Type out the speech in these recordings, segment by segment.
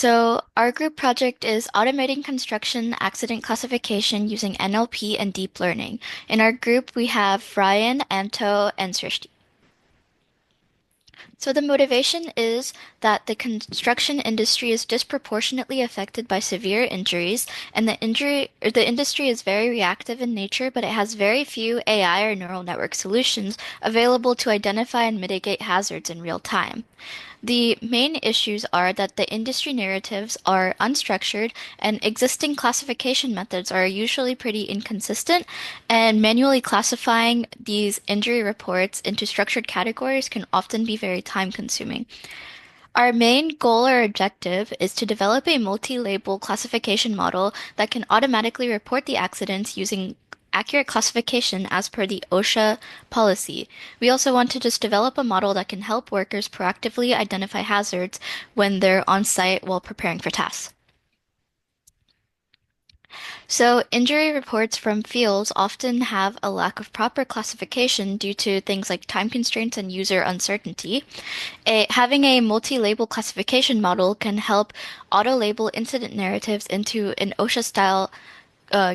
So, our group project is automating construction accident classification using NLP and deep learning. In our group, we have Ryan, Anto, and Srishti. So the motivation is that the construction industry is disproportionately affected by severe injuries, and the industry is very reactive in nature, but it has very few AI or neural network solutions available to identify and mitigate hazards in real time. The main issues are that the industry narratives are unstructured and existing classification methods are usually pretty inconsistent, and manually classifying these injury reports into structured categories can often be very time consuming. Our main goal or objective is to develop a multi-label classification model that can automatically report the accidents using accurate classification as per the OSHA policy. We also want to just develop a model that can help workers proactively identify hazards when they're on site while preparing for tasks. So, injury reports from fields often have a lack of proper classification due to things like time constraints and user uncertainty. Having a multi-label classification model can help auto-label incident narratives into an OSHA-style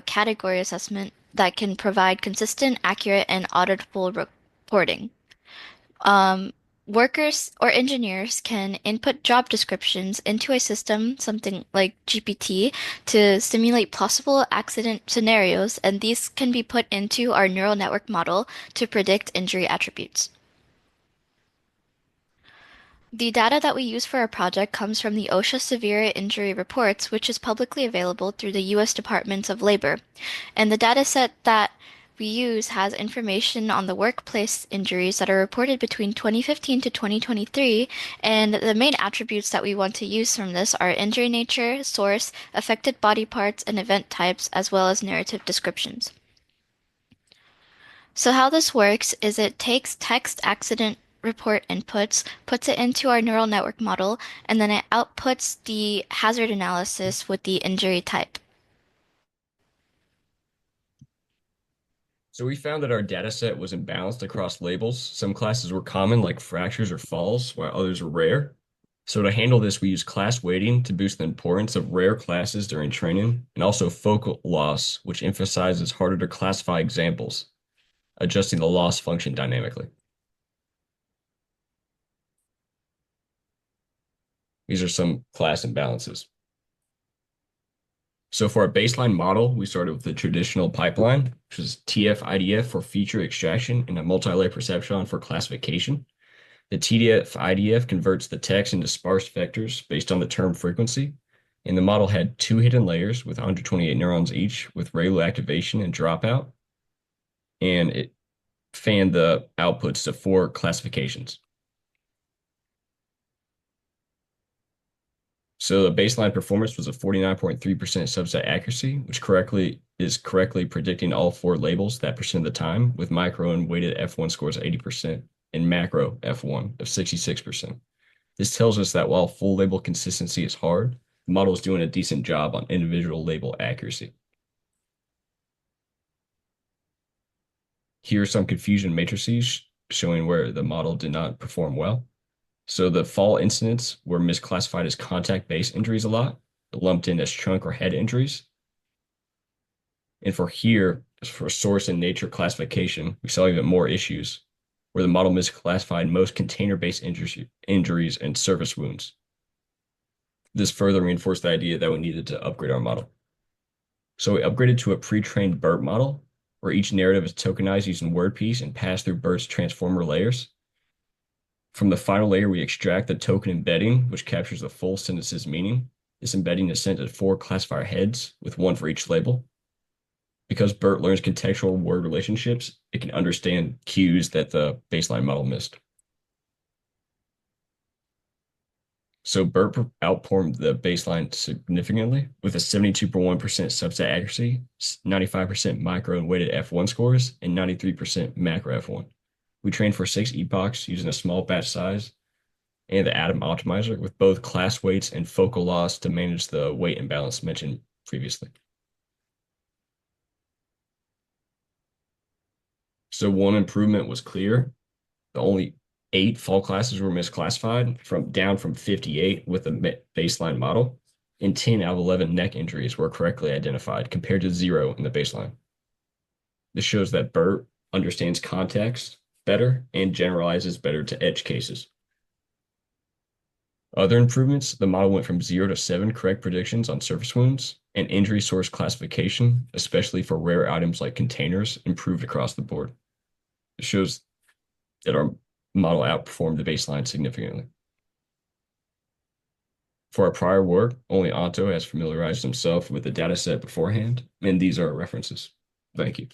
category assessment that can provide consistent, accurate, and auditable reporting. Um, Workers or engineers can input job descriptions into a system, something like GPT, to simulate possible accident scenarios, and these can be put into our neural network model to predict injury attributes. The data that we use for our project comes from the OSHA Severe Injury Reports, which is publicly available through the U.S. Department of Labor. And the data set that we use has information on the workplace injuries that are reported between 2015 to 2023, and the main attributes that we want to use from this are injury nature, source, affected body parts, and event types, as well as narrative descriptions. So how this works is it takes text accident report inputs, puts it into our neural network model, and then it outputs the hazard analysis with the injury type. So we found that our data set was imbalanced across labels. Some classes were common, like fractures or falls, while others were rare. So to handle this, we use class weighting to boost the importance of rare classes during training, and also focal loss, which emphasizes harder to classify examples, adjusting the loss function dynamically. These are some class imbalances. So for our baseline model, we started with the traditional pipeline, which is TF-IDF for feature extraction and a multi-layer perceptron for classification. The TDF-IDF converts the text into sparse vectors based on the term frequency, and the model had two hidden layers with 128 neurons each with RALO activation and dropout, and it fanned the outputs to four classifications. So the baseline performance was a 49.3% subset accuracy, which correctly predicting all four labels that percent of the time, with micro and weighted F1 scores of 80% and macro F1 of 66%. This tells us that while full label consistency is hard, the model is doing a decent job on individual label accuracy. Here are some confusion matrices showing where the model did not perform well. So the fall incidents were misclassified as contact-based injuries a lot, lumped in as trunk or head injuries. And for source and nature classification, we saw even more issues, where the model misclassified most container-based injuries and surface wounds. This further reinforced the idea that we needed to upgrade our model. So we upgraded to a pre-trained BERT model, where each narrative is tokenized using WordPiece and passed through BERT's transformer layers. From the final layer, we extract the token embedding, which captures the full sentence's meaning. This embedding is sent to four classifier heads, with one for each label. Because BERT learns contextual word relationships, it can understand cues that the baseline model missed. So BERT outperformed the baseline significantly with a 72.1% subset accuracy, 95% micro and weighted F1 scores, and 93% macro F1. We trained for 6 epochs using a small batch size and the Atom optimizer with both class weights and focal loss to manage the weight imbalance mentioned previously. So one improvement was clear. The only 8 fall classes were misclassified from down from 58 with the baseline model, and 10 out of 11 neck injuries were correctly identified compared to 0 in the baseline. This shows that BERT understands context better and generalizes better to edge cases. Other improvements, the model went from 0 to 7 correct predictions on surface wounds, and injury source classification, especially for rare items like containers, improved across the board. It shows that our model outperformed the baseline significantly. For our prior work, only Anto has familiarized himself with the data set beforehand, and these are our references. Thank you.